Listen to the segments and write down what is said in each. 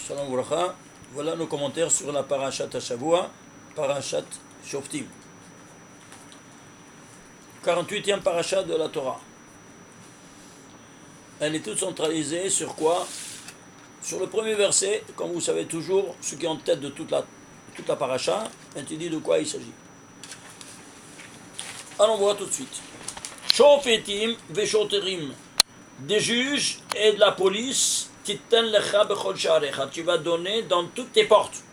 Shalom Bracha. Voilà nos commentaires sur la Parashat Hashavua, Parashat Shoftim. 48e Parashat de la Torah. Elle est toute centralisée sur quoi? Sur le premier verset, comme vous savez toujours, ce qui est en tête de toute la Parasha, elle te dit de quoi il s'agit. Allons voir tout de suite. Shofetim veshoterim, des juges et de la police, titten lecha bechol sha'arecha, tu vas donner dans toutes tes portes.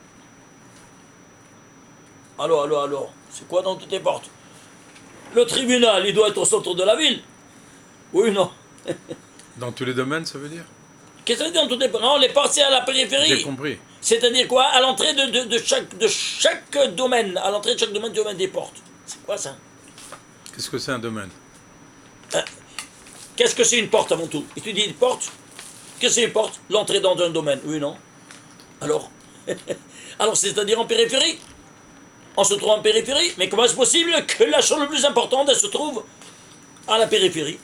Alors, c'est quoi dans toutes tes portes? Le tribunal, il doit être au centre de la ville. Oui ou non? Dans tous les domaines, ça veut dire? Qu'est-ce que ça veut dire dans toutes les portes? Non, les portes, c'est à la périphérie. J'ai compris. C'est-à-dire quoi? À l'entrée de chaque domaine. À l'entrée de chaque domaine, tu vas mettre des portes. C'est quoi ça? Qu'est-ce que c'est un domaine? Qu'est-ce que c'est une porte avant tout? Et tu dis une porte? Qu'est-ce que c'est une porte? L'entrée dans un domaine. Oui, non? Alors Alors, c'est-à-dire en périphérie? On se trouve en périphérie? Mais comment est-ce possible que la chose la plus importante, elle se trouve à la périphérie?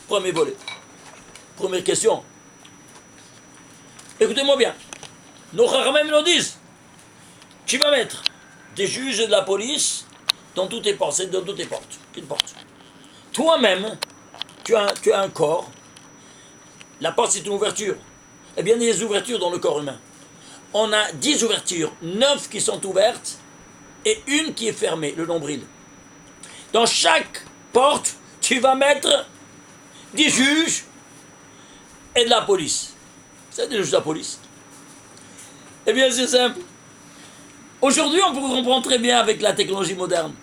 Premier volet. Première question. Écoutez-moi bien. Nos Chachamim nous disent, tu vas mettre des juges et de la police dans toutes tes portes. C'est dans toutes tes portes. Quelle porte? Toi-même, tu as un corps. La porte, c'est une ouverture. Eh bien, il y a des ouvertures dans le corps humain. On a 10 ouvertures, 9 qui sont ouvertes et une qui est fermée, le nombril. Dans chaque porte, tu vas mettre des juges et de la police. C'est des juges de la police. Eh bien, c'est simple. Aujourd'hui, on peut comprendre très bien avec la technologie moderne.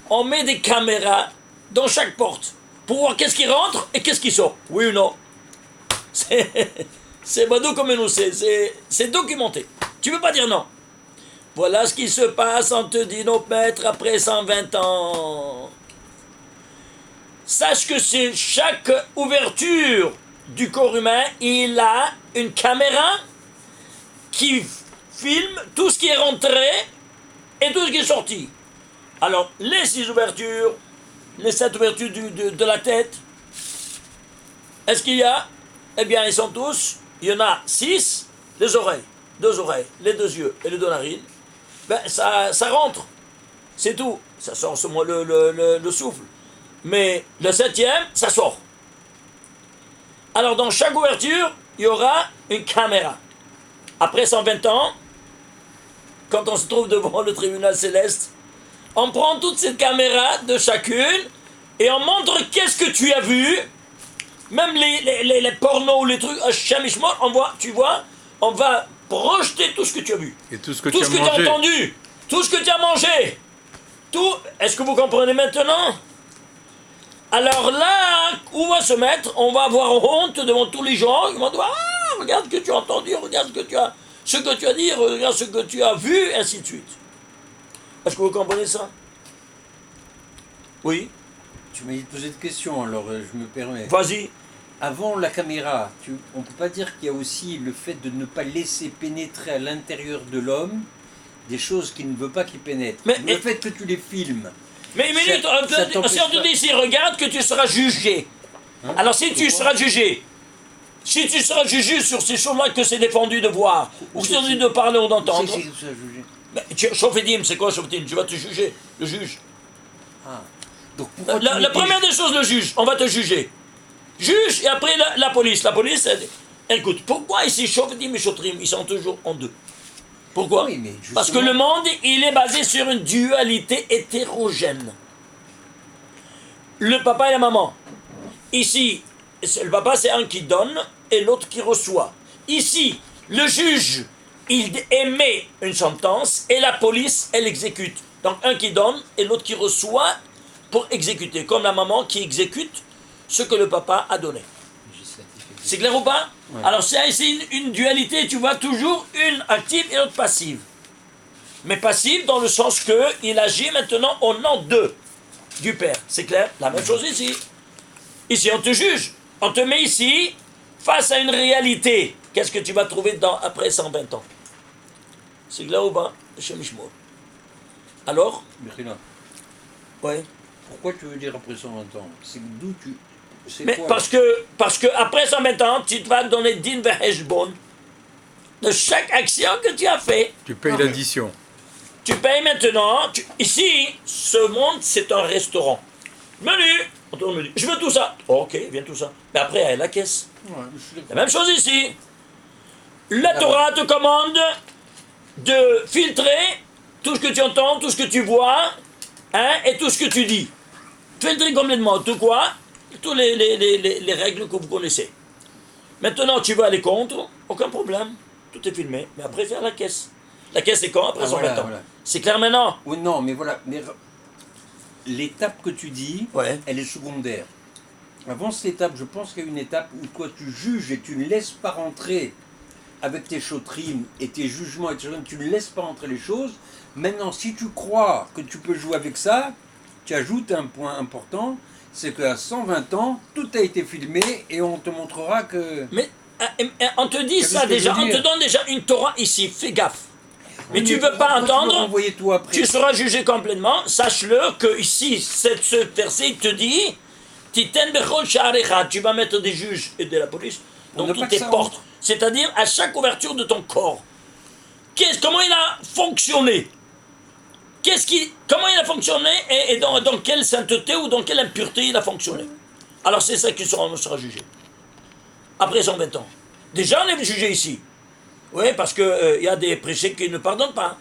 On met des caméras dans chaque porte pour voir qu'est-ce qui rentre et qu'est-ce qui sort. Oui ou non? C'est badou comme nous, c'est documenté. Tu ne peux pas dire non. Voilà ce qui se passe, on te dit nos maîtres après 120 ans. Sache que c'est chaque ouverture du corps humain, il a une caméra qui filme tout ce qui est rentré et tout ce qui est sorti. Alors, les 6 ouvertures, les 7 ouvertures de la tête, est-ce qu'il y a? Eh bien, ils sont tous, il y en a 6, les oreilles, 2 oreilles, les 2 yeux et les 2 narines. Ben, ça rentre, c'est tout. Ça sort seulement le souffle. Mais le 7e, ça sort. Alors, dans chaque ouverture, il y aura une caméra. Après 120 ans, quand on se trouve devant le tribunal céleste, on prend toutes ces caméras de chacune et on montre qu'est-ce que tu as vu. Même les pornos ou les trucs, on va projeter tout ce que tu as vu. Et tout ce que tu as entendu, tout ce que tu as mangé. Tout. Est-ce que vous comprenez maintenant? Alors là, où va se mettre? On va avoir honte devant tous les gens. Ils vont dire, ah, regarde ce que tu as entendu, regarde ce que tu as dit, regarde ce que tu as vu, et ainsi de suite. Est-ce que vous comprenez ça? Oui. Tu m'as dit de poser de questions, alors je me permets. Vas-y. Avant la caméra, on ne peut pas dire qu'il y a aussi le fait de ne pas laisser pénétrer à l'intérieur de l'homme des choses qu'il ne veut pas qu'il pénètre. Le fait que tu les filmes. Mais une minute, si on te dit ici, regarde que tu seras jugé. Hein? Alors si tu seras jugé, sur ces choses-là que c'est défendu de voir, ou c'est défendu de parler ou d'entendre. C'est ça jugé. Shofetim, c'est quoi Shofetim? Tu vas te juger, le juge. Ah. Donc, la première des choses, le juge, on va te juger. Juge, et après la police. La police, écoute, pourquoi ici Shofetim et Shotrim, ils sont toujours en deux? Pourquoi? Oui, mais parce que le monde, il est basé sur une dualité hétérogène. Le papa et la maman. Ici, le papa, c'est un qui donne et l'autre qui reçoit. Ici, le juge, il émet une sentence et la police, elle exécute. Donc un qui donne et l'autre qui reçoit pour exécuter. Comme la maman qui exécute ce que le papa a donné. C'est clair ou pas? Ouais. Alors c'est ici une dualité, tu vois toujours une active et l'autre passive. Mais passive dans le sens que il agit maintenant au nom du père. C'est clair? La même chose ici. Ici on te juge, on te met ici face à une réalité. Qu'est-ce que tu vas trouver après 120 ans? C'est clair ou pas? Chez Mishmor. Alors? Mechila. Ouais. Pourquoi tu veux dire après 120 ans? C'est d'où C'est Mais quoi, parce que après 120 ans, tu te vas donner din veheshbon de chaque action que tu as fait. Tu payes l'addition. Tu payes maintenant. Ici, ce monde, c'est un restaurant. Menu. On tourne le menu. Je veux tout ça. Ok, viens tout ça. Mais après, il y a la caisse. Ouais, je suis La même chose ici. La Torah te commande de filtrer tout ce que tu entends, tout ce que tu vois, hein, et tout ce que tu dis. Filtrer complètement tout quoi? Toutes les règles que vous connaissez. Maintenant, tu veux aller contre, aucun problème. Tout est filmé. Mais après, faire la caisse. La caisse, c'est quand? Après 120 ans. Voilà. C'est clair maintenant? Oui, non, mais voilà. Mais l'étape que tu dis, Ouais. elle est secondaire. Avant cette étape, je pense qu'il y a une étape où toi tu juges et tu ne laisses pas rentrer avec tes shotrimes et tes jugements, et tu ne laisses pas rentrer les choses. Maintenant, si tu crois que tu peux jouer avec ça, tu ajoutes un point important, c'est qu'à 120 ans, tout a été filmé et on te montrera que... Mais on te dit ça déjà, on te donne déjà une Torah ici, fais gaffe. Mais tu ne veux pas entendre, tu seras jugé complètement. Sache-le que ici, ce verset te dit, tu vas mettre des juges et de la police dans toutes tes portes. C'est-à-dire à chaque ouverture de ton corps. Comment il a fonctionné? Comment il a fonctionné et dans quelle sainteté ou dans quelle impureté il a fonctionné? Alors c'est ça qui sera jugé. Après 120 ans. Déjà on est jugé ici. Oui, parce qu'il y a des péchés qui ne pardonnent pas.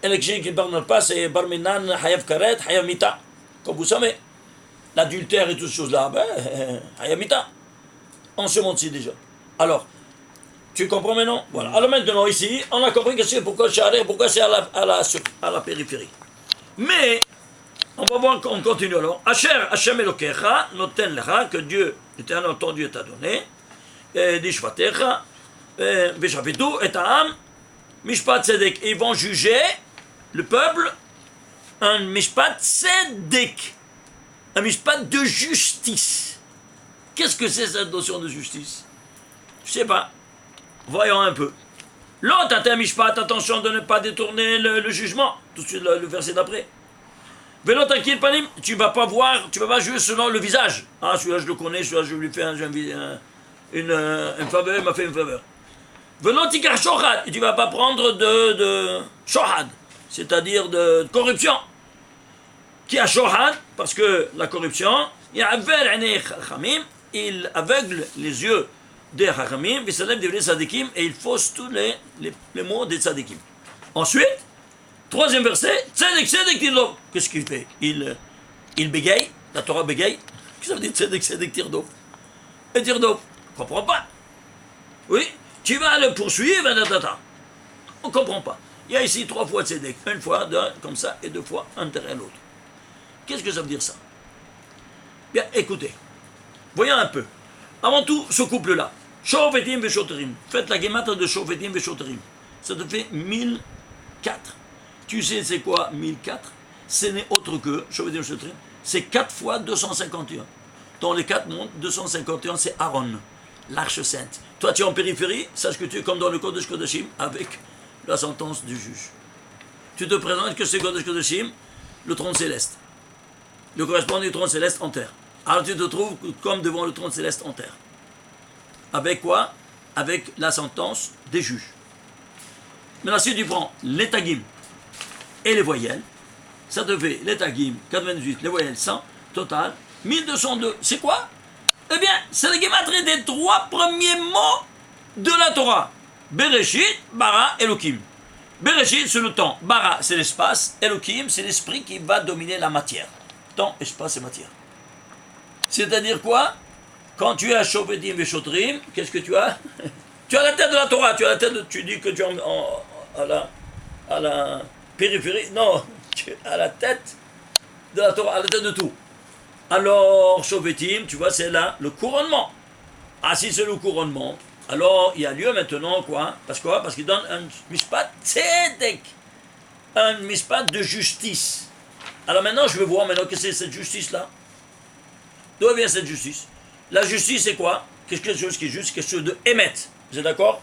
Et les péchés qui ne pardonnent pas, c'est Barminan, Hayav Karet, Hayav Mita. Comme vous savez. L'adultère et toutes ces choses-là, Hayav Mita. On se montre ici déjà. Alors, tu comprends maintenant? Voilà. Alors maintenant, ici, on a compris que c'est pourquoi c'est à la périphérie. Mais, on va voir, on continue alors. Asher, Hashem Elokecha, noten lecha, que Dieu, l'éternel ton Dieu t'a donné, Dishvatecha, Veshavitu, et Aham, Mishpat Tzedek. Ils vont juger le peuple un Mishpat Tzedek, un Mishpat de justice. Qu'est-ce que c'est cette notion de justice? Je sais pas. Voyons un peu. L'autre, un mishpat, attention de ne pas détourner le jugement. Tout de suite, le verset d'après. Velo tranquille, panim, tu vas pas juger selon le visage. Ah, celui-là, je le connais, celui-là, je lui fais une faveur, il m'a fait une faveur. Velo tikar shohad, tu vas pas prendre de shohad, c'est-à-dire de corruption. Qui a shohad, parce que la corruption, il aveugle les yeux des Hachamim, et il fausse tous les mots des Tzadikim. Ensuite, troisième verset, Tzedek, Tzedek, Tirdof. Qu'est-ce qu'il fait? Il bégaye, la Torah bégaye. Qu'est-ce que ça veut dire Tzedek, Tzedek, Tirdof? Et Tirdof, on ne comprend pas. Oui, tu vas le poursuivre, on ne comprend pas. Il y a ici 3 fois Tzedek, une fois, comme ça, et 2 fois, un derrière l'autre. Qu'est-ce que ça veut dire ça? Bien, écoutez, voyons un peu. Avant tout, ce couple-là, Shofetim Veshoterim. Faites la guématre de Shofetim Veshoterim. Ça te fait 1004. Tu sais c'est quoi 1004? Ce n'est autre que, Shofetim Veshoterim, c'est 4 fois 251. Dans les 4 mondes, 251 c'est Aaron, l'arche sainte. Toi tu es en périphérie, sache que tu es comme dans le Kodesh Kodeshim avec la sentence du juge. Tu te présentes que c'est Kodesh Kodeshim, le trône céleste. Le correspondant du trône céleste en terre. Alors tu te trouves comme devant le trône céleste en terre. Avec quoi? Avec la sentence des juges. Maintenant, si tu prends les tagim et les voyelles, ça te fait les tagim 98, les voyelles 100, total 1202. C'est quoi? Eh bien, c'est la guématrie des 3 premiers mots de la Torah. Bereshit, Bara, Elohim. Bereshit, c'est le temps. Bara, c'est l'espace. Elohim, c'est l'esprit qui va dominer la matière. Temps, espace et matière. C'est-à-dire quoi? Quand tu es à Shofetim Veshotrim, qu'est-ce que tu as? Tu as la tête de la Torah, tu dis que tu es à la périphérie. Non, tu es à la tête de la Torah, à la tête de tout. Alors, Shofetim, tu vois, c'est là le couronnement. Ah, si c'est le couronnement, alors il y a lieu maintenant, quoi? Parce qu'il donne un mishpat tzedek, un mishpat de justice. Alors maintenant, je veux voir maintenant que c'est cette justice-là. D'où vient cette justice? La justice, c'est quoi? Quelque chose qui est juste, quelque chose de émet. Vous êtes d'accord?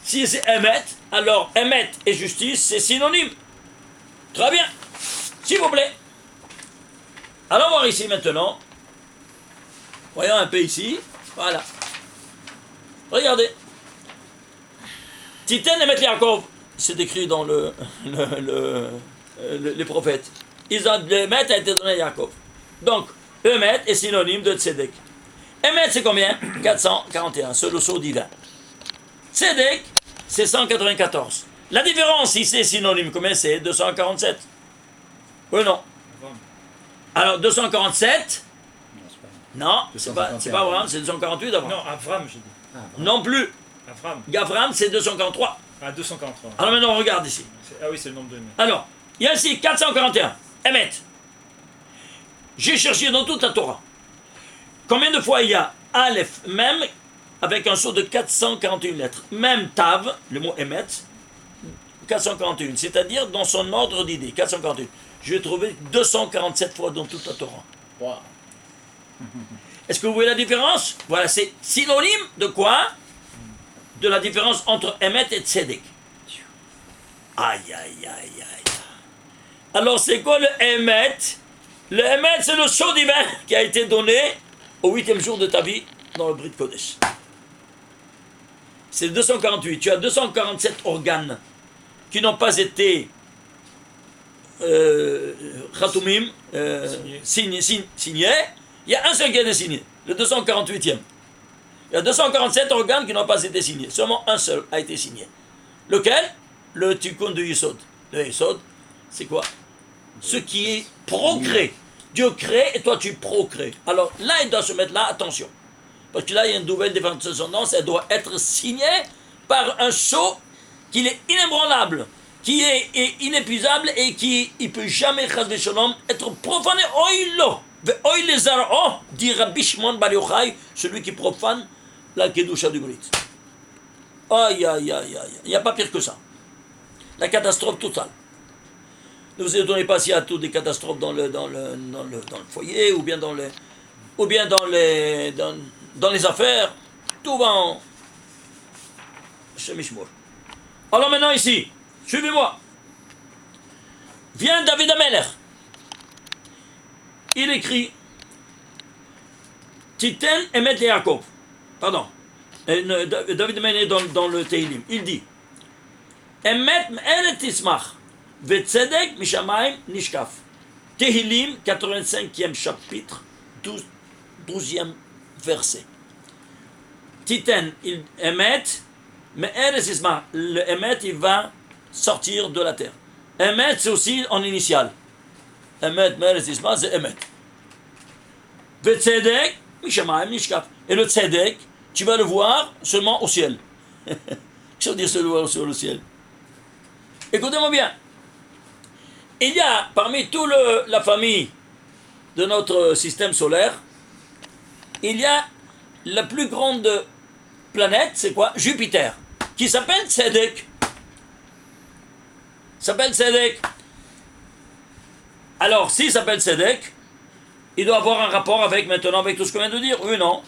Si c'est émet, alors émet et justice, c'est synonyme. Très bien. S'il vous plaît. Allons voir ici maintenant. Voyons un peu ici. Voilà. Regardez. Titen Emet Yaakov, c'est écrit dans les prophètes. Emet a été donné à Yaakov. Donc, Emet est synonyme de Tzedek. Emet, c'est combien? 441, c'est le sceau divin. Tzedek, c'est 194. La différence, si c'est synonyme, combien c'est? 247. Oui, non. Alors, 247, non, c'est pas Abraham, c'est 248 Abraham. Non, Avram, j'ai dit. Non plus. Avram. Gavram, c'est 243. Ah, 243. Alors maintenant, on regarde ici. Ah oui, c'est le nombre de Emet. Alors, il y a ici 441. Emet. J'ai cherché dans toute la Torah. Combien de fois il y a Aleph, même, avec un saut de 441 lettres. Même Tav, le mot Emet, 441. C'est-à-dire dans son ordre d'idée, 441. Je l'ai trouvé 247 fois dans toute la Torah. Wow. Est-ce que vous voyez la différence? Voilà, c'est synonyme de quoi? De la différence entre Emet et Tzedek. Aïe, aïe, aïe, aïe. Alors, c'est quoi le Emet? Le Emet, c'est le sceau divin qui a été donné au 8e jour de ta vie dans le Brit Kodesh. C'est 248. Tu as 247 organes qui n'ont pas été Khatoumim, signés. Il y a un seul qui a été signé, le 248e. Il y a 247 organes qui n'ont pas été signés. Seulement un seul a été signé. Lequel? Le Tikkun de Yesod. Le Yesod, c'est quoi? Ce qui est procrée. Dieu crée et toi tu procrées. Alors là, il doit se mettre là, attention. Parce que là, il y a une nouvelle descendance, elle doit être signée par un sceau qui est inébranlable, qui est inépuisable et qui ne peut jamais, chas v'shalom, être profané. Oïlo! Ve'oï les zara'o, dit Rabbi Shimon Bar Yochai, celui qui profane la Kedusha du Brit. Aïe, aïe, aïe, aïe. Il n'y a pas pire que ça. La catastrophe totale. Ne vous étonnez pas s'il y a toutes des catastrophes dans le foyer, ou bien dans les affaires. Tout va en Shemishmor. Alors maintenant ici, suivez-moi. Vient David Ameler. Il écrit Titen Emet Yaakov. Pardon. David Ameler dans le Teilim. Il dit Emet Me'eret Tismach. Vetzedek Mishamayim Nishkaf. Tehilim, 85e chapitre, 12e verset. Titen, il émet, mais Eresisma, le émet, il va sortir de la terre. Émet, c'est aussi en initial. Émet, mais Eresisma, c'est émet. Vetzedek Mishamayim Nishkaf. Et le tzedek, tu vas le voir seulement au ciel. Qu'est-ce que ça veut dire se le voir sur le ciel? Écoutez-moi bien. Il y a parmi toute la famille de notre système solaire, il y a la plus grande planète, c'est quoi? Jupiter, qui s'appelle Tzedek. S'appelle Tzedek. Alors, s'il s'appelle Tzedek, il doit avoir un rapport avec maintenant avec tout ce qu'on vient de dire. Oui, non?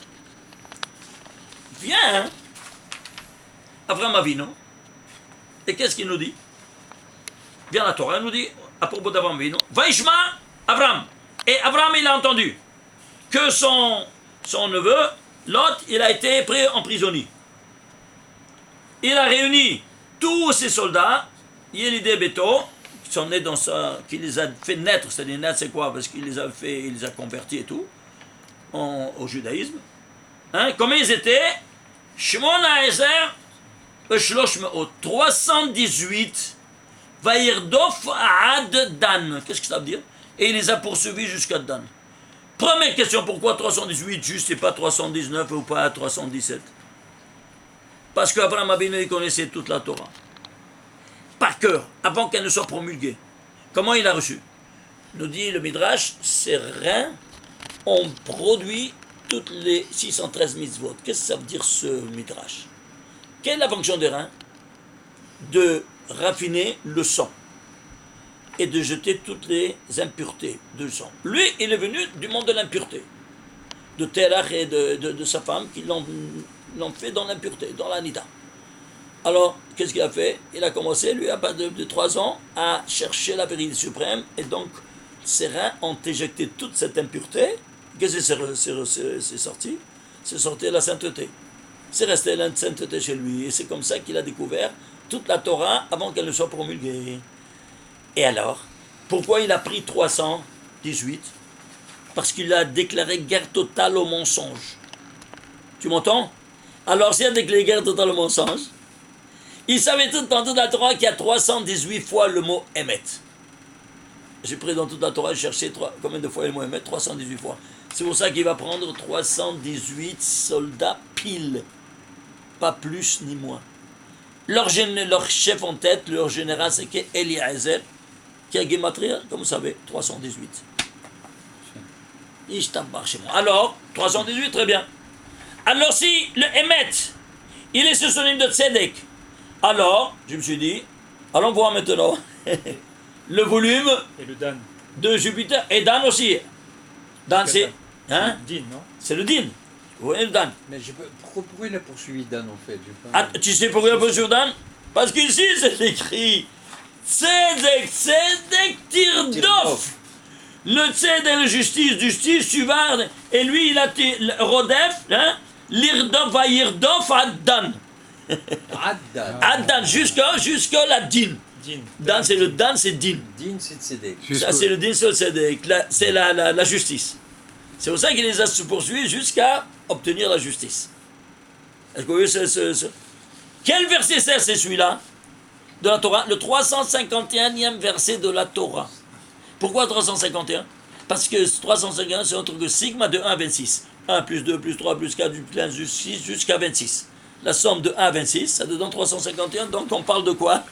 Viens, hein? Abraham Avinu. Et qu'est-ce qu'il nous dit? Viens la Torah, elle nous dit à propos d'Abraham Avinu, Vaishma Abraham. Et Abraham, il a entendu que son neveu, Lot, il a été pris en prisonnier. Il a réuni tous ses soldats, Yélidé Beto, qui les a fait naître, c'est-à-dire naître, c'est quoi? Parce qu'il les a fait, il les a convertis et tout, au judaïsme. Hein? Combien ils étaient? Shemona Ezer, Shlosh Me'ot, 318. Vaïrdof ad Dan. Qu'est-ce que ça veut dire? Et il les a poursuivis jusqu'à Dan. Première question, pourquoi 318 juste et pas 319 ou pas 317? Parce qu'Abraham Avinu, il connaissait toute la Torah. Par cœur, avant qu'elle ne soit promulguée. Comment il a reçu? Nous dit le Midrash, ces reins ont produit toutes les 613 mitzvot. Qu'est-ce que ça veut dire ce Midrash? Quelle est la fonction des reins? De raffiner le sang et de jeter toutes les impuretés du sang. Lui, il est venu du monde de l'impureté, de Terach et de sa femme qui l'ont fait dans l'impureté, dans l'anida. Alors, qu'est-ce qu'il a fait? Il a commencé, lui, à partir de 3 ans, à chercher la vérité suprême, et donc ses reins ont éjecté toute cette impureté, Qu'est-ce que c'est sorti? C'est sorti la sainteté. C'est resté la sainteté chez lui. Et c'est comme ça qu'il a découvert toute la Torah avant qu'elle ne soit promulguée. Et alors, pourquoi il a pris 318? Parce qu'il a déclaré guerre totale au mensonge. Tu m'entends? Alors, s'il a déclaré guerre totale au mensonge, il savait tout dans toute la Torah qu'il y a 318 fois le mot Emet. J'ai pris dans toute la Torah, j'ai cherché combien de fois le mot Emet? 318 fois. C'est pour ça qu'il va prendre 318 soldats pile. Pas plus ni moins. Leur chef en tête, leur général, c'est Eliezer, qui a Gematria, comme vous savez, 318. Chez moi. Alors, 318, très bien. Alors si le Emet, il est ce synonyme de Tzedek, alors, je me suis dit, allons voir maintenant le volume Et le Dan. de Jupiter, et Dan aussi. Dan, c'est... Hein? Din, non? C'est le Din. Vous voyez le Dan? Mais pourquoi il a poursuivi Dan en fait? Ah, tu sais pourquoi il a poursuivi Dan? Parce qu'ici, c'est écrit Tzedek, Tzedek, Tirdof. Le Tzedek, la justice, Suvar, et lui, il a Rodef, hein? L'Irdof va Irdof à Dan. Addan, jusqu'à la Din. Din. Dan, c'est le Dan, c'est Din. Din, c'est Tzedek. Ça, c'est le Din, c'est le Tzedek. C'est la justice. C'est pour ça qu'il les a poursuivis jusqu'à obtenir la justice. Est-ce que vous voyez Quel verset c'est celui-là de la Torah? Le 351e verset de la Torah. Pourquoi 351? Parce que 351, c'est autre que sigma de 1 à 26. 1 plus 2 plus 3 plus 4 plus 6 jusqu'à 26. La somme de 1 à 26, ça donne 351, donc on parle de quoi?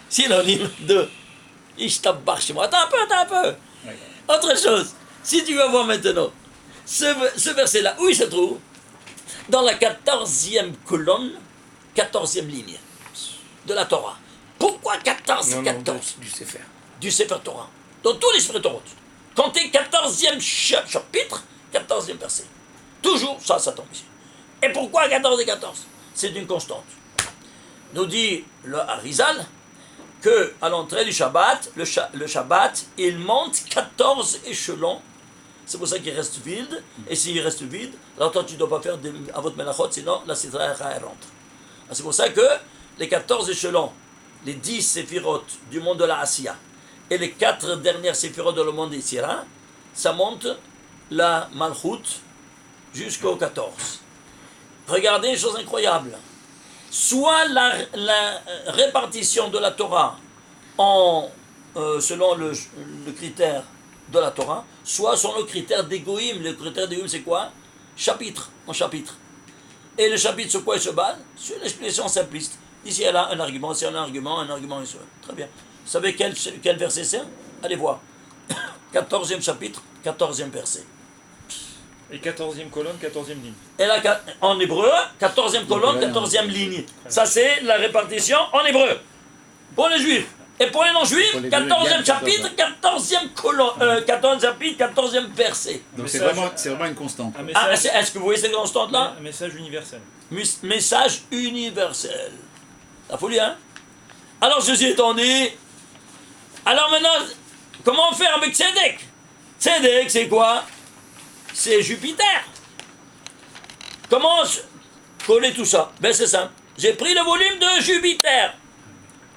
Synonyme de Ishtabach chez moi. Attends un peu. Autre chose, si tu vas voir maintenant, ce verset-là, où il se trouve? Dans la 14e colonne, 14e ligne de la Torah. Pourquoi 14 et 14? Du Sefer. Du Sefer Torah. Dans tous les Sefer Torah. Comptez 14e chapitre, 14e verset. Toujours, ça tombe ici. Et pourquoi 14 et 14? C'est une constante. Nous dit le Harizal que à l'entrée du Shabbat, le Shabbat, il monte 14 échelons. C'est pour ça qu'il reste vide. Et s'il reste vide, alors toi tu ne dois pas faire à votre melachot, sinon la Sitra elle rentre. C'est pour ça que les 14 échelons, les 10 séphirotes du monde de la Asiya et les 4 dernières séphirotes de le monde des Sira, ça monte la Malchut jusqu'au 14. Regardez une chose incroyable. Soit la répartition de la Torah selon le critère de la Torah, soit selon le critère d'Égoïm. Le critère d'Égoïm, c'est quoi? Chapitre en chapitre. Et le chapitre, sur quoi il se base? Sur l'explication simpliste. Ici, elle a un argument, c'est un argument, et ça. Très bien. Vous savez quel verset c'est? Allez voir. 14e chapitre, 14e verset. Et 14e colonne, 14e ligne. Et là, en hébreu, 14e colonne, 14e ligne. Ça, c'est la répartition en hébreu. Pour les juifs. Et pour les non-juifs, 14e chapitre, 14e colonne, 14e chapitre, 14e verset. Donc c'est vraiment une constante. Est-ce que vous voyez cette constante-là? Un message universel. Message universel. La folie, hein? Alors, ceci étant dit, alors maintenant, comment faire avec Tzedek? Tzedek, c'est quoi? C'est Jupiter. Comment coller tout ça? Ben c'est simple. J'ai pris le volume de Jupiter.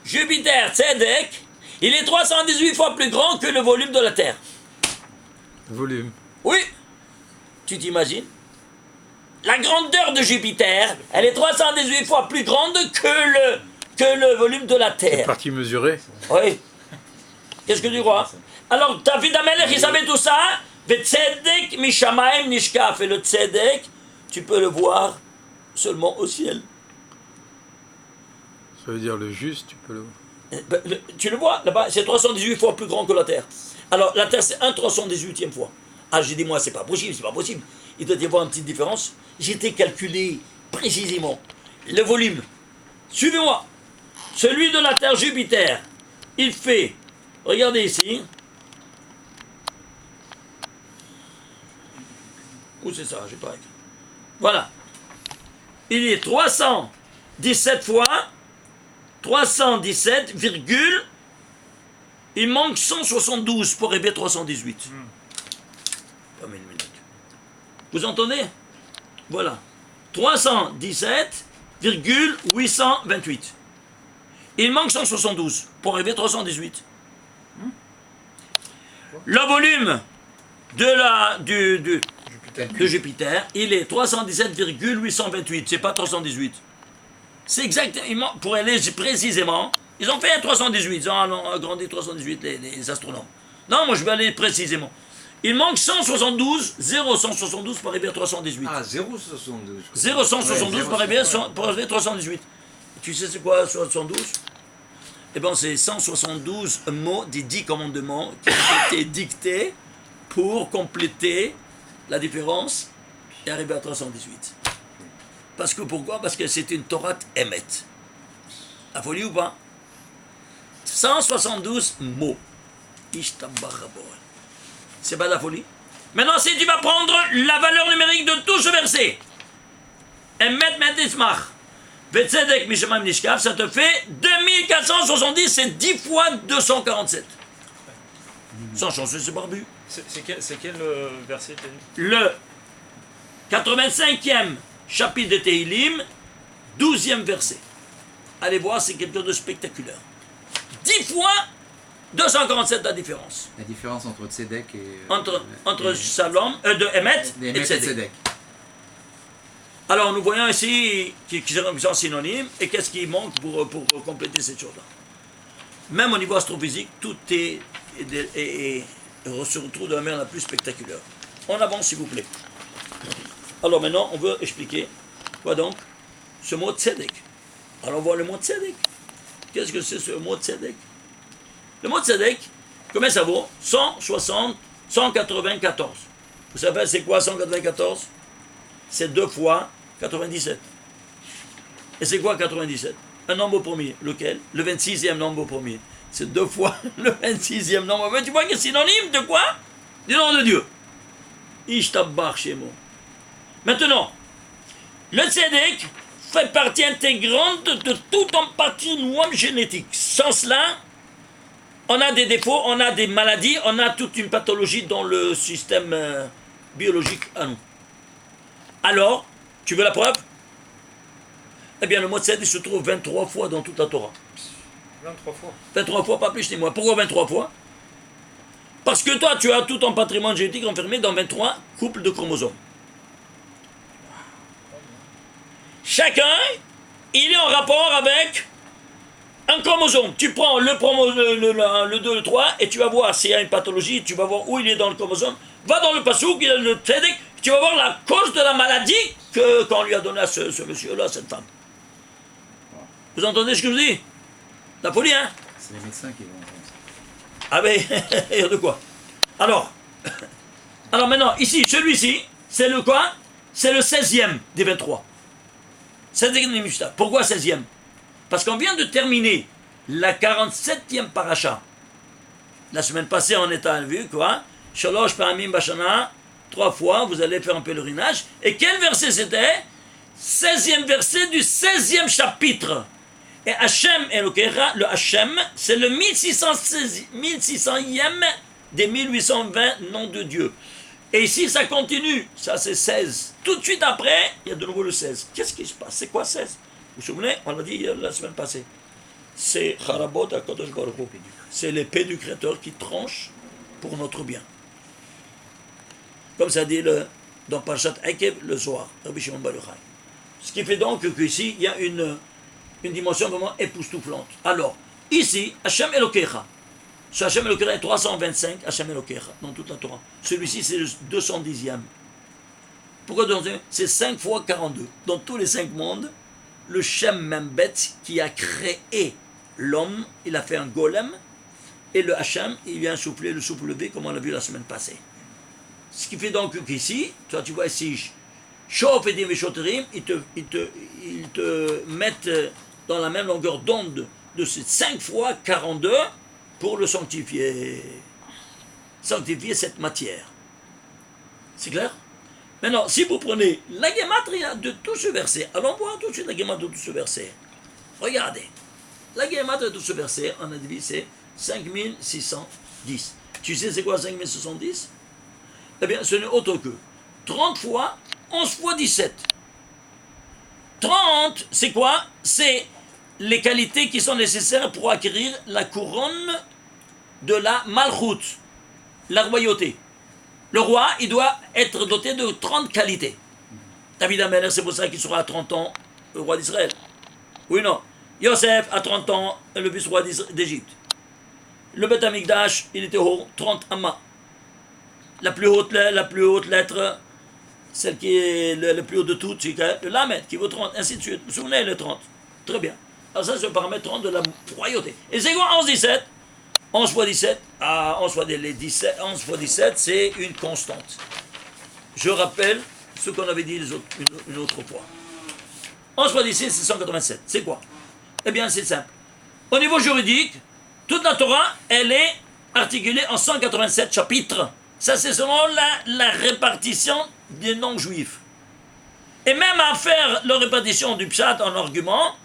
Jupiter, Tzedek, il est 318 fois plus grand que le volume de la Terre. Volume. Oui. Tu t'imagines? La grandeur de Jupiter, elle est 318 fois plus grande que le volume de la Terre. C'est parti mesurer. Oui. Qu'est-ce que tu crois? Alors, David Amelech, il savait tout ça. Le tzedek mishamaim nishkaf. Et le tzedek, tu peux le voir seulement au ciel. Ça veut dire le juste, tu peux le voir. Tu le vois là-bas, c'est 318 fois plus grand que la Terre. Alors, la Terre, c'est 1/318e fois. Ah, j'ai dit, moi, c'est pas possible. Il doit y avoir une petite différence. J'ai été calculé précisément le volume. Suivez-moi. Celui de la Terre Jupiter, il fait, regardez ici. Où c'est ça? J'ai pas écrit. Voilà. Il est 317 fois 317, il manque 172 pour arriver à 318. Comme une minute. Vous entendez? Voilà. 317,828. Il manque 172 pour arriver à 318. Le volume de Jupiter, il est 317,828. C'est pas 318. C'est exactement, pour aller précisément, ils ont fait un 318, ils ont agrandi 318 les astronomes. Non, moi je vais aller précisément. Il manque 0,172 pour arriver à 318. Ah, 0,72. 0,172 pour arriver à 318. Tu sais c'est quoi 72? Eh bien c'est 172 mots des 10 commandements qui ont été dictés pour compléter la différence et arriver à 318. Parce que pourquoi? Parce que c'est une Torah Emet. La folie ou pas? 172 mots. C'est pas de la folie. Maintenant, si tu vas prendre la valeur numérique de tout ce verset, Emet Metismach, Vetzedek Mishamam Nishkav, ça te fait 2470, c'est 10 fois 247. Sans changer ce barbu. C'est quel verset t'as dit? Le 85e chapitre de Tehillim, 12e verset. Allez voir, c'est quelque chose de spectaculaire. 10 fois 247 la différence. La différence entre Tzedek et... Entre Shalom, de Emet et Tzedek. Alors nous voyons ici qu'ils sont synonymes, et qu'est-ce qui manque pour compléter cette chose-là. Même au niveau astrophysique, tout se retrouve de la manière la plus spectaculaire. On avance s'il vous plaît. Alors maintenant, on veut expliquer quoi donc ce mot Tzedek. Alors on voit le mot Tzedek. Qu'est-ce que c'est ce mot Tzedek? Le mot Tzedek, combien ça vaut? 194. Vous savez c'est quoi 194? C'est 2 fois 97. Et c'est quoi 97? Un nombre premier. Lequel? Le 26e nombre premier. C'est 2 fois le 26e nombre. Mais tu vois que c'est synonyme de quoi? Du nom de Dieu. Ishtabbar Shemo. Maintenant, le Tzedek fait partie intégrante de tout un patrimoine génétique. Sans cela, on a des défauts, on a des maladies, on a toute une pathologie dans le système biologique à nous. Alors, tu veux la preuve? Eh bien, le mot Tzedek se trouve 23 fois dans toute la Torah. 23 fois. 23 fois, pas plus ni moins. Pourquoi 23 fois? Parce que toi, tu as tout ton patrimoine génétique enfermé dans 23 couples de chromosomes. Chacun, il est en rapport avec un chromosome. Tu prends le 2, le 3, et tu vas voir s'il y a une pathologie, tu vas voir où il est dans le chromosome. Va dans le Passouk, il y a le Tzedek, tu vas voir la cause de la maladie qu'on lui a donné à ce monsieur-là, à cette femme. Vous entendez ce que je dis? La folie, hein? C'est les médecins qui vont entendre ça. Ah ben, il y a de quoi. Alors maintenant, ici, celui-ci, c'est le quoi? C'est le 16e des 23. Pourquoi 16e? Parce qu'on vient de terminer la 47e paracha. La semaine passée, on était vu quoi? Shalosh Paramim Bashana, 3 fois, vous allez faire un pèlerinage. Et quel verset c'était? 16e verset du 16e chapitre. Et Hachem Elokecha, le Hachem, c'est le 1600e des 1820 noms de Dieu. Et ici, ça continue. Ça, c'est 16. Tout de suite après, il y a de nouveau le 16. Qu'est-ce qui se passe? C'est quoi 16? Vous vous souvenez? On l'a dit la semaine passée. C'est Harabot HaKadosh Baruch Hu. C'est l'épée du Créateur qui tranche pour notre bien. Comme ça dit dans Parashat Ekev, le Zohar, Rabbi Shimon Bar Yochai. Ce qui fait donc qu'ici, il y a une dimension vraiment époustouflante. Alors, ici, Hachem Elokecha. Ce Hachem Elokecha est 325, Hachem Elokecha, dans toute la Torah. Celui-ci, c'est le 210e. Pourquoi 210e? C'est 5 fois 42. Dans tous les 5 mondes, le Shem Membet qui a créé l'homme, il a fait un golem, et le Hachem, il vient souffler le souffle levé, comme on l'a vu la semaine passée. Ce qui fait donc qu'ici, tu vois ici, Shof et Diveshoterim, ils te mettent dans la même longueur d'onde de ces 5 fois 42 pour le sanctifier. Sanctifier cette matière. C'est clair? Maintenant, si vous prenez la gematria de tout ce verset, allons voir tout de suite la gematria de tout ce verset. Regardez. La gematria de tout ce verset, on a dit, c'est 5610. Tu sais c'est quoi 5610? Eh bien, ce n'est autre que 30 fois 11 fois 17. 30, c'est quoi? C'est les qualités qui sont nécessaires pour acquérir la couronne de la Malchut, la royauté. Le roi, il doit être doté de 30 qualités. David Amelech, c'est pour ça qu'il sera à 30 ans le roi d'Israël. Oui, non. Yosef, à 30 ans, le vice-roi d'Égypte. Le Beth Amikdash, il était haut, 30 amas. La plus haute lettre, celle qui est le plus haut de toutes, c'est le Lamed, qui vaut 30, ainsi de suite. Vous vous souvenez, le 30. Très bien. Alors ça, c'est le paramètre 30 de la royauté. Et c'est quoi 11, 17? 11 fois 17, 11 fois 17, c'est une constante. Je rappelle ce qu'on avait dit une autre fois. 11 fois 17, c'est 187. C'est quoi? Eh bien, c'est simple. Au niveau juridique, toute la Torah, elle est articulée en 187 chapitres. Ça, c'est selon la répartition des non-juifs. Et même à faire la répartition du pshat en argument,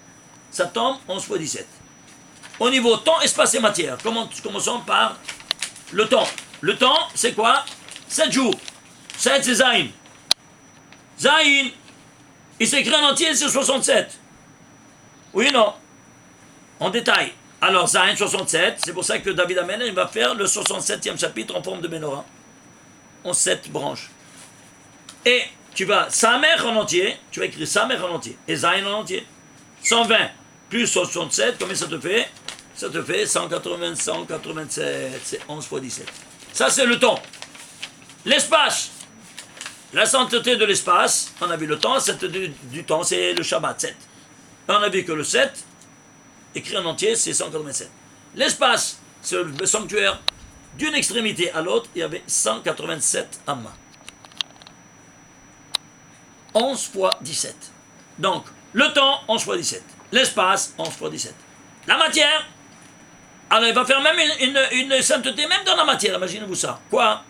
ça tombe 11 fois 17. Au niveau temps, espace et matière, commençons par le temps. Le temps, c'est quoi? 7 jours. 7, c'est Zayin. Zayin, il s'écrit en entier, c'est 67. Oui, non? En détail. Alors, Zayin 67, c'est pour ça que David Amelech va faire le 67e chapitre en forme de menorah. En 7 branches. Et tu vas Samer en entier, tu vas écrire Samer en entier, et Zayin en entier. 120 plus 67, combien ça te fait? Ça te fait 180, 187, c'est 11 fois 17. Ça, c'est le temps. L'espace. La sainteté de l'espace, on a vu le temps, la sainteté du temps, c'est le Shabbat, 7. On a vu que le 7, écrit en entier, c'est 187. L'espace, c'est le sanctuaire. D'une extrémité à l'autre, il y avait 187 amas. 11 fois 17. Donc, le temps, 11 fois 17. L'espace, 11 fois 17. La matière, alors il va faire même une sainteté, même dans la matière, imaginez-vous ça. Quoi?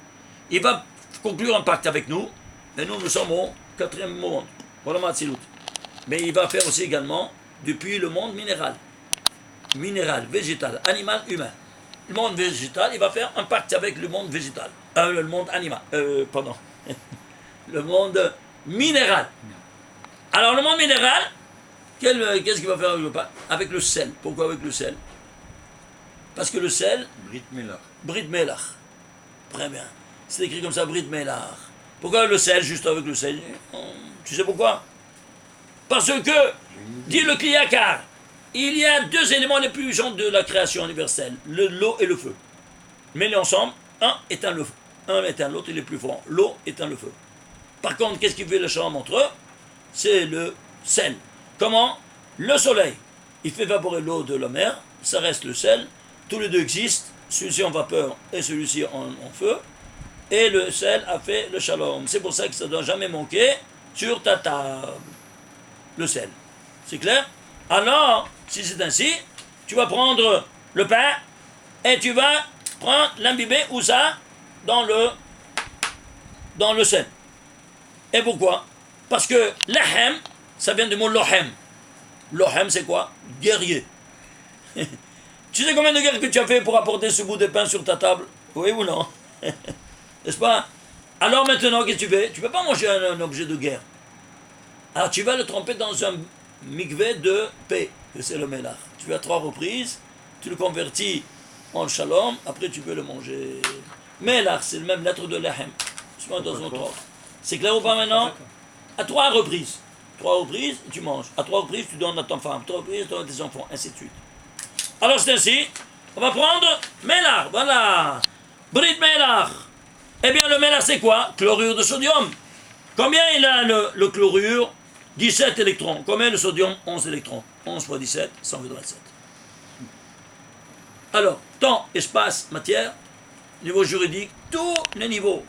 Il va conclure un pacte avec nous, et nous sommes au 4e monde. Voilà Matzilut. Mais il va faire aussi également, depuis le monde minéral. Minéral, végétal, animal, humain. Le monde végétal, il va faire un pacte avec le monde végétal. Le monde animal. Pardon. Le monde minéral. Alors le monde minéral, qu'est-ce qu'il va faire avec le pacte? Avec le sel. Pourquoi avec le sel? Parce que le sel... Brit Melach. Brit Melach. Très bien. C'est écrit comme ça, Brit Melach. Pourquoi le sel, juste avec le sel? Tu sais pourquoi? Parce que, dit le Kliyakar, il y a 2 éléments les plus puissants de la création universelle, l'eau et le feu. Mêlés ensemble, un éteint le feu. Un éteint l'autre, il est plus fort. L'eau éteint le feu. Par contre, qu'est-ce qui fait le charme entre eux? C'est le sel. Comment? Le soleil, il fait évaporer l'eau de la mer, ça reste le sel. Tous les deux existent, celui-ci en vapeur et celui-ci en feu. Et le sel a fait le shalom. C'est pour ça que ça ne doit jamais manquer sur ta table. Le sel. C'est clair? Alors, si c'est ainsi, tu vas prendre le pain et tu vas prendre l'imbiber où ça? Dans le sel. Et pourquoi? Parce que lahem, ça vient du mot lohem. Lohem, c'est quoi? Guerrier. Tu sais combien de guerres que tu as fait pour apporter ce bout de pain sur ta table? Oui ou non? N'est-ce pas? Alors maintenant, qu'est-ce que tu fais? Tu ne peux pas manger un objet de guerre. Alors tu vas le tremper dans un mikvé de paix, que c'est le melach. Tu fais à 3 reprises, tu le convertis en shalom, après tu peux le manger. Melach, c'est la même lettre de lahem. Tu mets dans un autre ordre. C'est clair ou pas maintenant? À 3 reprises. 3 reprises, tu manges. À 3 reprises, tu donnes à ta femme. 3 reprises, tu donnes à tes enfants, ainsi de suite. Alors c'est ainsi. On va prendre melach, voilà. Brit melach. Eh bien, le melach, c'est quoi? Chlorure de sodium. Combien il a le chlorure? 17 électrons. Combien le sodium? 11 électrons. 11 fois 17, 187. Alors, temps, espace, matière, niveau juridique, tous les niveaux.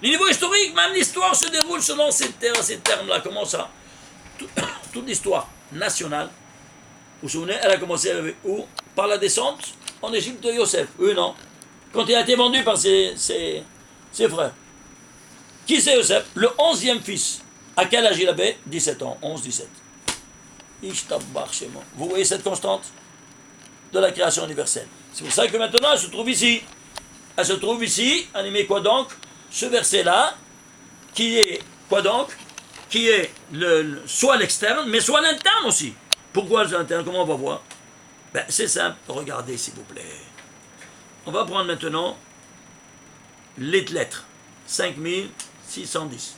Les niveaux historiques, même l'histoire se déroule selon ces termes-là. Comment ça? Toute l'histoire nationale, vous vous souvenez, elle a commencé avec où? Par la descente en Égypte de Yosef. Oui, non? Quand il a été vendu par ses frères. Qui c'est Yosef? Le 11e fils. À quel âge il avait? 17 ans. 11-17. Vous voyez cette constante de la création universelle. C'est pour ça que maintenant elle se trouve ici. Elle se trouve ici. Animé quoi donc? Ce verset-là, qui est, quoi donc? Qui est soit l'externe, mais soit l'interne aussi. Pourquoi l'interne? Comment on va voir? Ben, c'est simple, regardez s'il vous plaît. On va prendre maintenant les lettres, 5610.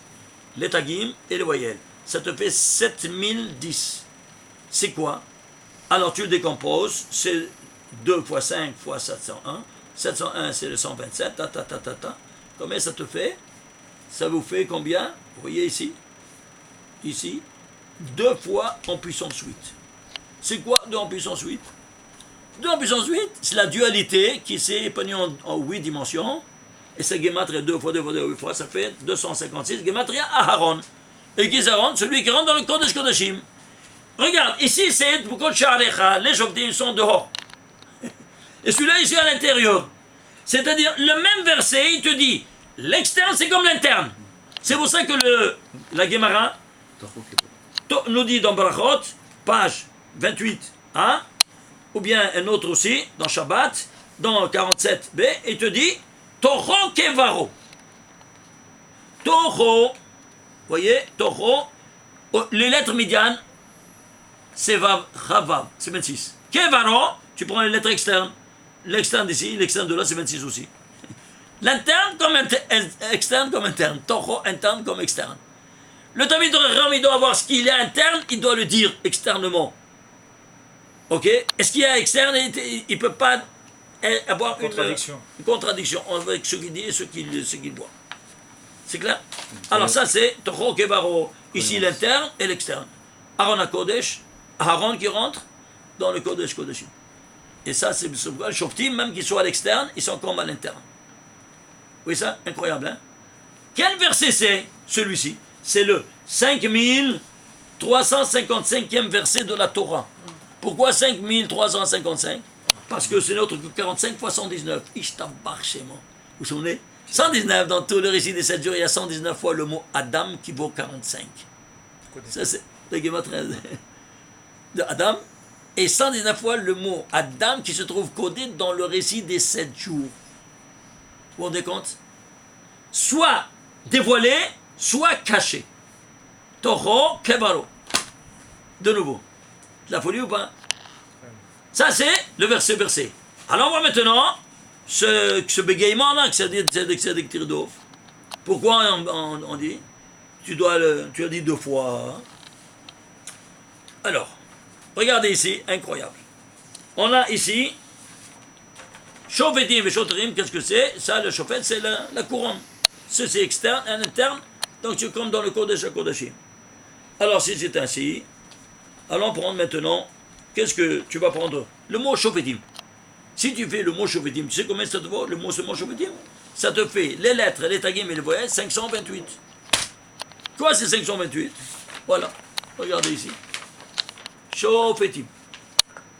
Les tagim et les voyelles. Ça te fait 7010. C'est quoi? Alors tu le décomposes, c'est 2 fois 5 fois 701. 701 c'est le 127, Combien ça te fait? Ça vous fait combien? Vous voyez ici? Ici, 2 fois en puissance 8. C'est quoi 2 en puissance 8? 2 en puissance 8, c'est la dualité qui s'est épanouie en 8 dimensions. Et c'est Gematria 2 fois 2 fois 2 fois, ça fait 256. Gematria Aharon. Et qui est Aaron? Celui qui rentre dans le Kodesh Kodashim. Regarde, ici c'est Bukot Sha'arecha, les Shoftim sont dehors. Et celui-là ici à l'intérieur. C'est-à-dire, le même verset, il te dit, l'externe c'est comme l'interne. C'est pour ça que la Gemara nous dit dans Barachot, page 28, hein, ou bien un autre aussi, dans Shabbat, dans 47b, il te dit, Toho Kevaro. Toho, voyez, Toho, les lettres médianes, c'est Vav, Chavav, c'est 26. Kevaro, tu prends les lettres externes. L'externe d'ici, l'externe de là, c'est 26 aussi. L'interne comme externe comme interne. Toho, interne comme externe. Le Talmid Chacham, il doit avoir ce qu'il est interne, il doit le dire externement. Ok? Est-ce qu'il y a externe, il ne peut pas avoir une contradiction avec ce qu'il dit et ce qu'il voit. C'est clair? Alors ça c'est Toho Kevaro. Ici l'interne et l'externe. Aaron à Kodesh, Aaron qui rentre dans le Kodesh Kodeshim. Et ça c'est pourquoi le Shoftim, même qu'ils soient à l'externe, ils sont comme à l'interne. Oui ça? Incroyable, hein? Quel verset c'est celui-ci? C'est le 5355e verset de la Torah. Pourquoi 5355? Parce que c'est notre 45 fois 119. Ishtabach Shemo. Vous vous souvenez? 119, dans tout le récit des 7 jours, il y a 119 fois le mot Adam qui vaut 45. Ça, c'est le Gematria de Adam. Et 119 fois le mot Adam qui se trouve codé dans le récit des 7 jours. Vous vous rendez compte? Soit dévoilé, soit caché. Toho Kevaro. De nouveau. De la folie ou pas? Ça, c'est le verset. Alors, on voit maintenant ce bégaiement-là, que c'est des Tirdov. Pourquoi on dit? Tu as dit 2 fois. Hein? Alors, regardez ici, incroyable. On a ici, Shofetim et Shotrim, qu'est-ce que c'est? Ça, le Shofet, c'est la couronne. Ceci externe et interne, donc tu es comme dans le Kodesh HaKodashim. Alors, si c'est ainsi, allons prendre maintenant. Qu'est-ce que tu vas prendre? Le mot Shofetim. Si tu fais le mot Shofetim, tu sais combien ça te vaut, le mot Shofetim? Ça te fait les lettres, les tagim et les voyelles, 528. Quoi, c'est 528? Voilà, regardez ici. Shofetim.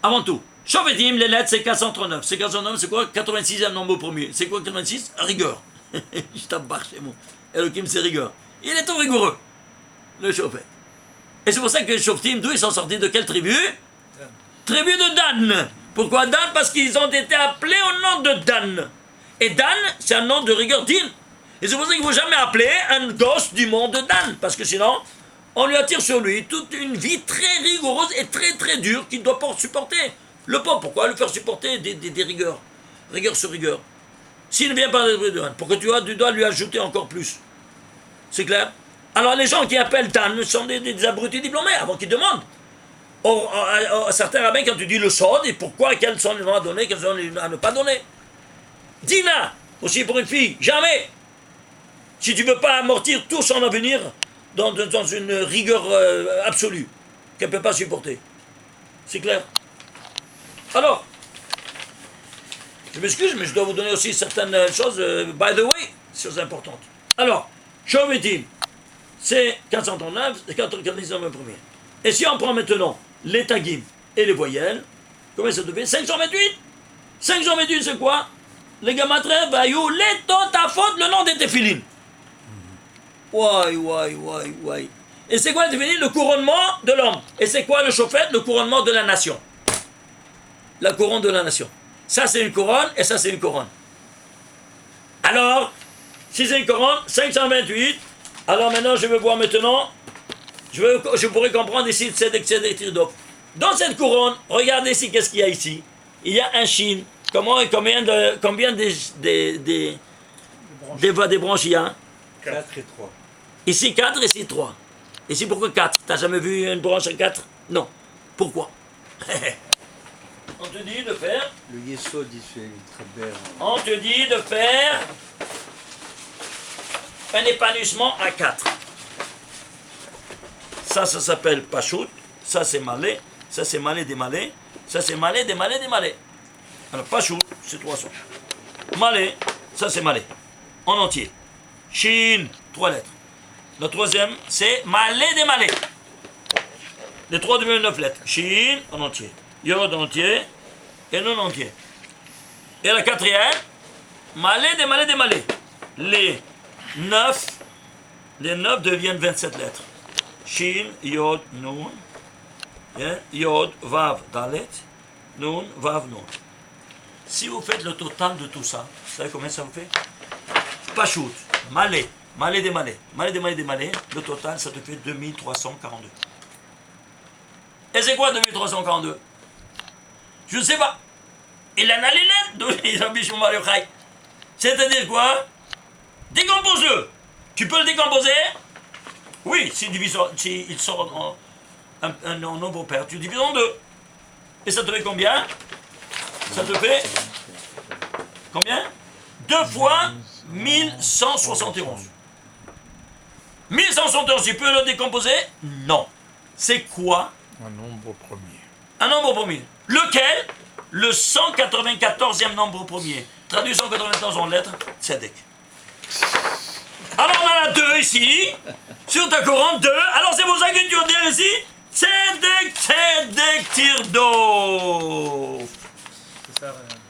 Avant tout, Shofetim, les lettres, c'est 439. C'est 439, c'est quoi? 86e nombre premier. C'est quoi 86? Rigueur. Je t'embarque chez moi. Elohim, c'est rigueur. Il est tout rigoureux, le Shofet. Et c'est pour ça que les Shoftim, d'où ils sont sortis? De quelle tribu? Tribu de Dan. Pourquoi Dan? Parce qu'ils ont été appelés au nom de Dan. Et Dan, c'est un nom de rigueur din. Et c'est pour ça qu'il ne faut jamais appeler un gosse du monde de Dan. Parce que sinon, on lui attire sur lui toute une vie très rigoureuse et très très dure qu'il doit pas supporter. Le pauvre, pourquoi le faire supporter des rigueurs? Rigueur sur rigueur. S'il ne vient pas de Dan, pourquoi tu dois lui ajouter encore plus? C'est clair? Alors les gens qui appellent Dan sont des abrutis diplômés avant qu'ils demandent. Or, certains rabbins, quand tu dis le sod, et pourquoi, quels sont les noms à donner, quels sont les noms à ne pas donner. Dina, aussi pour une fille, jamais. Si tu ne veux pas amortir tout son avenir dans une rigueur absolue, qu'elle ne peut pas supporter. C'est clair? Alors, je m'excuse, mais je dois vous donner aussi certaines choses, by the way, choses importantes. Alors, Shofetim, c'est 439, c'est 449 premier. Et si on prend maintenant les tagim et les voyelles, combien ça devient? 528. 528, c'est quoi? Les Gematria, Vayou, les Totafot, le nom des Téphilines. Ouais. Et c'est quoi le Téphilines? Le couronnement de l'homme. Et c'est quoi le Shofet? Le couronnement de la nation. La couronne de la nation. Ça, c'est une couronne, et ça, c'est une couronne. Alors, si c'est une couronne, 528, Alors maintenant, je vais voir maintenant, je pourrais comprendre ici Tzedek, Tzedek, Tirdof. Dans cette couronne, regardez ici, qu'est-ce qu'il y a ici. Il y a un chine. Combien des branches il y a? 4 et 3. Ici 4, ici 3. Ici pourquoi 4? T'as jamais vu une branche à 4? Non. Pourquoi? On te dit de faire. Le Yesod, il fait très bien. On te dit de faire un épanouissement à 4. Ça s'appelle Pachout. Ça, c'est Malé. Ça, c'est Malé des Malais. Ça, c'est Malé des Malais des Malais. Alors, Pachout, c'est 300. Malé, ça, c'est Malé. En entier. Chine, 3 lettres. Le troisième, c'est Malé des Malais. Les 3 deviennent 9 lettres. Chine, en entier. Yod, en entier. Et non entier. Et la quatrième, Malé des Malais des Malais. Les 9 deviennent 27 lettres. Shin, Yod, Nun. Yod, Vav, Dalet. Nun, Vav, Nun. Si vous faites le total de tout ça, vous savez combien ça vous fait? Pachout, Malé, Malé des Malais, Malé des Malais des Malais, le total ça te fait 2342. Et c'est quoi 2342? Je ne sais pas. Il en a les lettres, c'est-à-dire quoi? Décompose-le. Tu peux le décomposer? Oui, si il sort un nombre pair, tu divises en 2. Et ça te fait combien? Ça te fait combien? 2 fois 1171. 1171, tu peux le décomposer? Non. C'est quoi? Un nombre premier. Un nombre premier. Lequel? Le 194e nombre premier. Traduit 194 en lettres, Tzedek. Alors on en a 2 ici, sur ta couronne 2. Alors c'est pour ça que tu vas dire ici, Tzedek, Tzedek, Tirdof.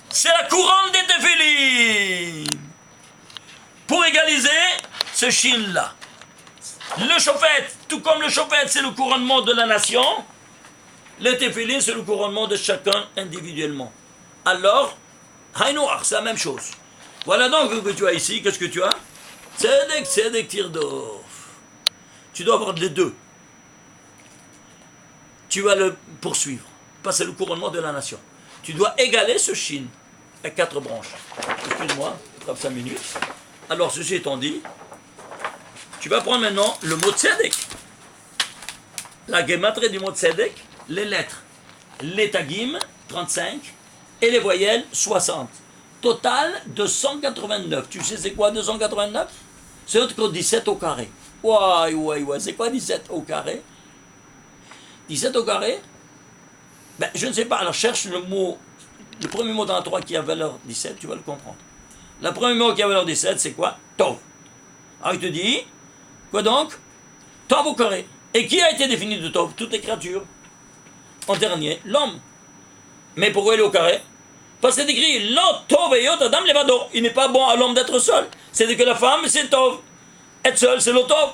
C'est la couronne des Téphilim. Pour égaliser ce chine-là. Le chauffette, tout comme le chauffette, c'est le couronnement de la nation. Les Téphilim, c'est le couronnement de chacun individuellement. Alors, Haïnoar, c'est la même chose. Voilà donc ce que tu as ici. Qu'est-ce que tu as? Tzedek, Tzedek, Tirdof. Tu dois avoir les 2. Tu vas le poursuivre. Parce que c'est le couronnement de la nation. Tu dois égaler ce chine à 4 branches. Excuse-moi, attrape 5 minutes. Alors, ceci étant dit, tu vas prendre maintenant le mot Tzedek. La guématrie du mot Tzedek, les lettres, les tagim, 35, et les voyelles, 60. Total, 289. Tu sais c'est quoi 289? C'est autre que 17 au carré. Ouais. C'est quoi 17 au carré? 17 au carré? Ben, je ne sais pas. Alors, cherche le mot, le premier mot dans la 3 qui a valeur 17, tu vas le comprendre. Le premier mot qui a valeur 17, c'est quoi? Tov. Alors, il te dit, quoi donc? Tov au carré. Et qui a été défini de Tov? Toutes les créatures. En dernier, l'homme. Mais pourquoi il est au carré? Parce que c'est écrit, Lo Tov et Yot Adam Levado. Il n'est pas bon à l'homme d'être seul. C'est-à-dire que la femme, c'est Tov. Être seul, c'est le Tov.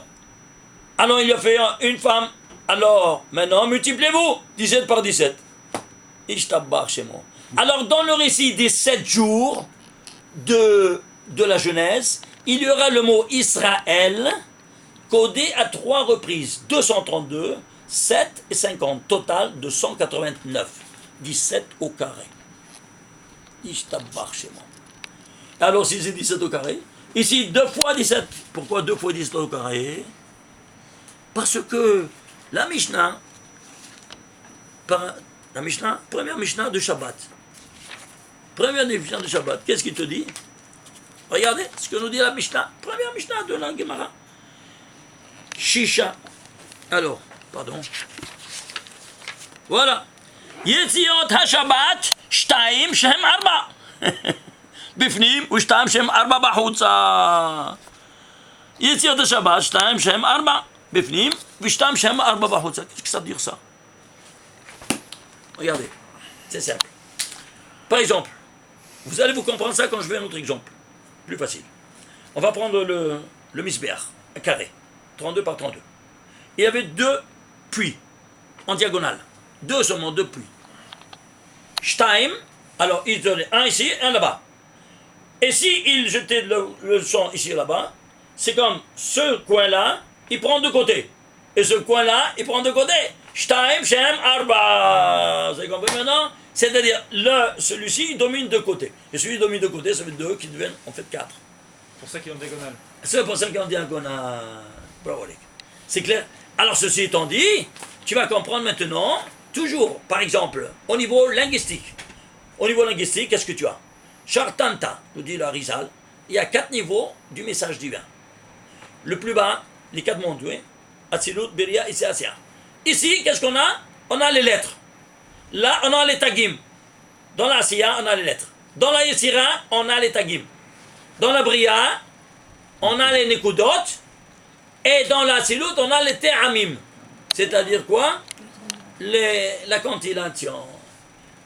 Alors, il a fait une femme. Alors, maintenant, multipliez-vous. 17 par 17. Ishtabbar chez moi. Alors, dans le récit des 7 jours de la Genèse, il y aura le mot Israël codé à 3 reprises. 232, 7 et 50. Total de 189. 17 au carré. Ishtabbar chez moi. Alors, si c'est 17 au carré, ici 2 fois 17. Pourquoi 2 fois 17 au carré? Parce que la Mishnah, première Mishnah de Shabbat. Première Mishnah de Shabbat, qu'est-ce qu'il te dit? Regardez ce que nous dit la Mishnah. Première Mishnah de la Gemara. Shisha. Alors, pardon. Voilà. Yetziot HaShabbat, Shtaim Shem Arba. Bifnim, ou Shtaim Shem Arba Bahutza. Yetziot HaShabbat, Shtaim Shem Arba. Bifnim, ou Shtaim Shem Arba Bahutza. Qu'est-ce que ça veut dire ça? Regardez, c'est simple. Par exemple, vous allez vous comprendre ça quand je vais à un autre exemple. Plus facile. On va prendre le misbeach, un carré. 32 par 32. Il y avait 2 puits en diagonale. 2 seulement, 2 puits. Shtaim, alors il donnait un ici, un là-bas. Et si il jetait le sang ici et là-bas, c'est comme ce coin-là, il prend de côté. Et ce coin-là, il prend de côté. Shtaim, Shem, Arba. Vous avez compris maintenant? C'est-à-dire, celui-ci, il domine de côté. Et celui qui domine de côté, ça fait 2 qui deviennent en fait 4. C'est pour ça qu'ils ont diagonale. C'est pour ça qu'on dit diagonale. Bravo, les gars. C'est clair? Alors, ceci étant dit, tu vas comprendre maintenant, toujours, par exemple, au niveau linguistique. Au niveau linguistique, qu'est-ce que tu as? Chartanta, nous dit la Rizal, il y a 4 niveaux du message divin. Le plus bas, les 4 mondes, oui. Atzilut, Beria, Issa, Asia. Ici, qu'est-ce qu'on a? On a les lettres. Là, on a les tagim. Dans la Asiya, on a les lettres. Dans la Yesira, on a les tagim. Dans la Bria, on a les nekudot. Et dans la Atzilut, on a les te'amim. C'est-à-dire quoi? La cantillation.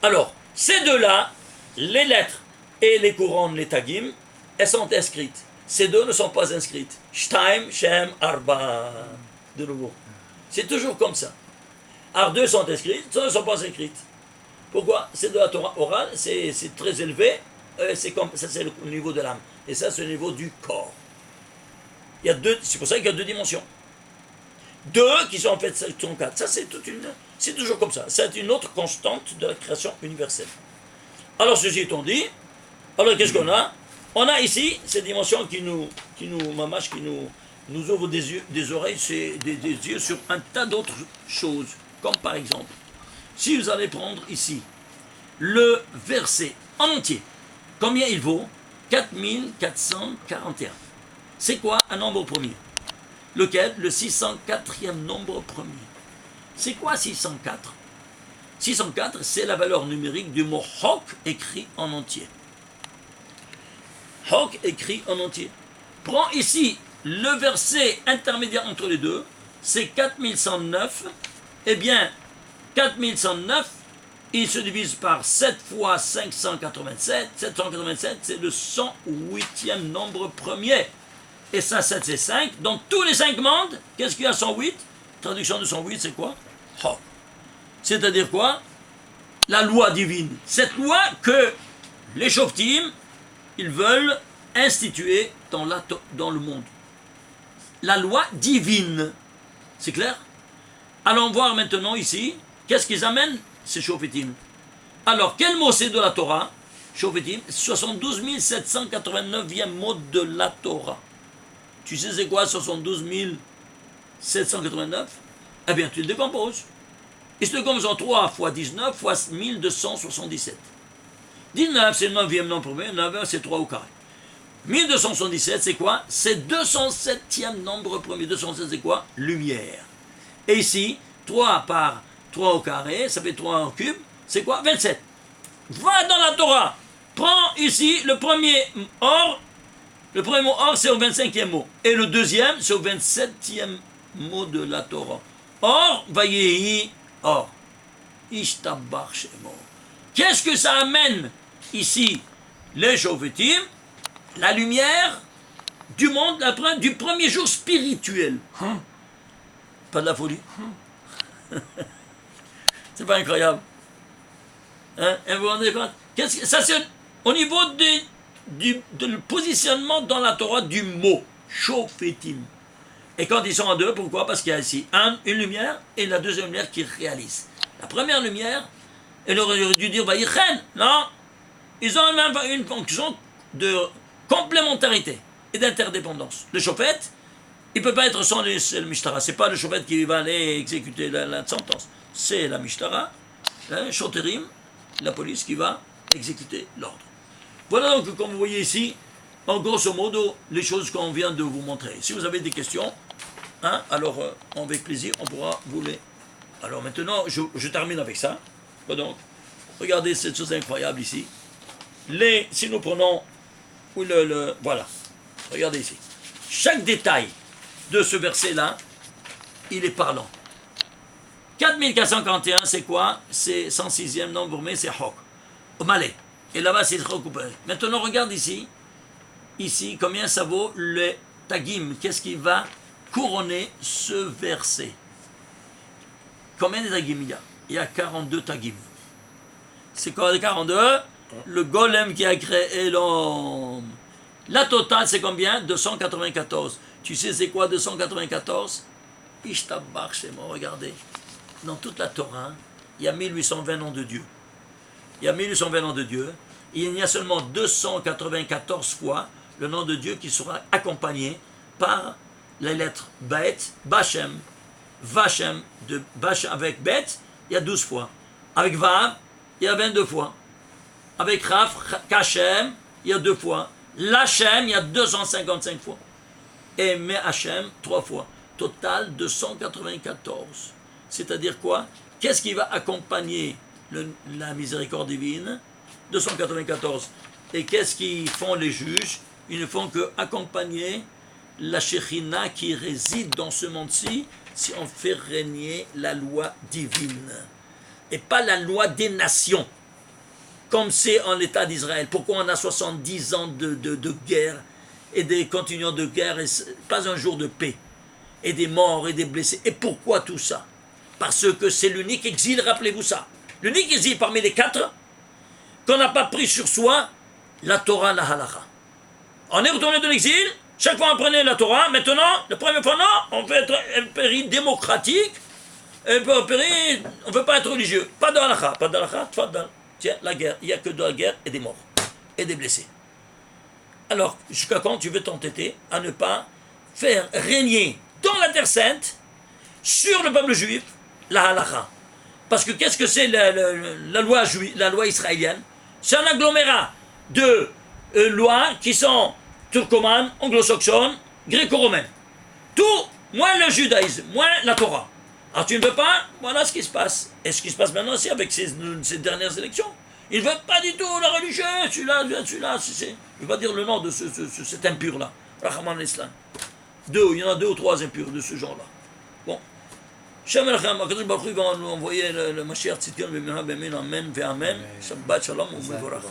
Alors, ces deux-là, les lettres et les couronnes, les tagim, elles sont inscrites. Ces deux ne sont pas inscrites. Shtaim, Shem, Arba. De nouveau. C'est toujours comme ça. Alors, 2 sont inscrites, 2 ne sont pas inscrites. Pourquoi? C'est de la Torah orale, c'est très élevé, c'est le niveau de l'âme. Et ça, c'est le niveau du corps. Il y a 2, c'est pour ça qu'il y a 2 dimensions. 2 qui sont en fait 4. Ça, c'est toujours comme ça. C'est une autre constante de la création universelle. Alors, ceci étant dit, alors qu'est-ce qu'on a? On a ici ces dimensions qui nous ouvre des oreilles, des yeux sur un tas d'autres choses. Comme par exemple, si vous allez prendre ici le verset en entier, combien il vaut? 4441. C'est quoi un nombre premier? Lequel? Le 604e nombre premier. C'est quoi 604? 604, c'est la valeur numérique du mot Hok écrit en entier. Hok écrit en entier. Prends ici le verset intermédiaire entre les deux, c'est 4109. Eh bien, 4109, il se divise par 7 fois 587. 787, c'est le 108e nombre premier. Et ça, 7, c'est 5. Dans tous les 5 mondes, qu'est-ce qu'il y a 108? Traduction de 108, c'est quoi? Hok. C'est-à-dire quoi? La loi divine. Cette loi que les Shoftim, ils veulent instituer dans le monde. La loi divine. C'est clair? Allons voir maintenant ici, qu'est-ce qu'ils amènent, ces Shoftim. Alors, quel mot c'est de la Torah? Shoftim, 72 789e mot de la Torah. Tu sais c'est quoi 72 789? Eh bien, tu le décomposes. Il se décompose en 3 fois 19 fois 1277. 19, c'est le 9e nombre premier, 9 c'est 3 au carré. 1277, c'est quoi? C'est 207e nombre premier. 207, c'est quoi? Lumière. Et ici, 3 par 3 au carré, ça fait 3 en cube, c'est quoi? 27. Va dans la Torah. Prends ici le premier or. Le premier mot or, c'est au 25e mot. Et le deuxième, c'est au 27e mot de la Torah. Or, vayehi, or. Ishtabach shemo. Qu'est-ce que ça amène ici? Les Shoftim, la lumière du monde, du premier jour spirituel. Pas de la folie. C'est pas incroyable. Hein? Et vous vous rendez compte? Ça, c'est au niveau du positionnement dans la Torah du mot. Shoftim. Et quand ils sont en deux, pourquoi? Parce qu'il y a ici une lumière et la deuxième lumière qui réalise. La première lumière, elle aurait dû dire Vayichen. Non. Ils ont même une fonction de complémentarité et d'interdépendance. Le Shofet, il ne peut pas être sans le Mishtara. Ce n'est pas le Shofet qui va aller exécuter la sentence. C'est la Mishtara, Shoterim, la police qui va exécuter l'ordre. Voilà donc, comme vous voyez ici, en grosso modo, les choses qu'on vient de vous montrer. Si vous avez des questions, hein, alors avec plaisir, on pourra vous les... Alors maintenant, je termine avec ça. Donc, regardez cette chose incroyable ici. Si nous prenons... voilà. Regardez ici. Chaque détail de ce verset-là, il est parlant. 4441, c'est quoi? C'est 106e nombre, mais c'est Hok. Au Malais. Et là-bas, c'est Hok. Maintenant, regarde ici. Ici, combien ça vaut le Tagim? Qu'est-ce qui va couronner ce verset? Combien de Tagim il y a? Il y a 42 Tagim. C'est quoi les 42? Le golem qui a créé l'homme. La totale, c'est combien? 294. Tu sais c'est quoi 294? Ishtabach, c'est moi, regardez. Dans toute la Torah, il y a 1820 noms de Dieu. Il y a 1820 noms de Dieu. Et il y a seulement 294 fois le nom de Dieu qui sera accompagné par les lettres Bet, Bachem, Vachem, de Bachem avec Bet, il y a 12 fois. Avec Vav, il y a 22 fois. Avec Raf, Kachem, il y a 2 fois. Lachem, il y a 255 fois. Et Mehachem, 3 fois. Total 294. C'est-à-dire quoi? Qu'est-ce qui va accompagner la miséricorde divine? 294. Et qu'est-ce qu'ils font les juges? Ils ne font que accompagner la Shekhinah qui réside dans ce monde-ci si on fait régner la loi divine. Et pas la loi des nations, comme c'est en l'État d'Israël. Pourquoi on a 70 ans de guerre et des continuants de guerre et pas un jour de paix? Et des morts et des blessés. Et pourquoi tout ça? Parce que c'est l'unique exil, rappelez-vous ça. L'unique exil parmi les 4 qu'on n'a pas pris sur soi la Torah, la Halakha. On est retourné de l'exil, chaque fois on prenait la Torah, maintenant, la première fois non, on veut être un pays démocratique, on ne veut pas être religieux. Pas de Halakha, pas de Halakha, tiens, la guerre, il n'y a que de la guerre et des morts, et des blessés. Alors, jusqu'à quand tu veux t'entêter à ne pas faire régner dans la Terre Sainte, sur le peuple juif, la halakha. Parce que qu'est-ce que c'est la loi juive, la loi israélienne? C'est un agglomérat de lois qui sont turcomanes, anglo-saxonnes, gréco-romaines. Tout, moins le judaïsme, moins la Torah. Alors tu ne veux pas, voilà ce qui se passe. Et ce qui se passe maintenant aussi avec ces dernières élections. Ils ne veulent pas du tout la religion, celui-là, je ne vais pas dire le nom de cet impur-là. Rahman al-Islam. Il y en a 2 ou 3 impurs de ce genre-là. Bon. Shem el-Kham, Akadosh Baruch Hu va nous envoyer le Mashiach Tzidkion, Amen, Amen, Shabbat Shalom, Mevorach.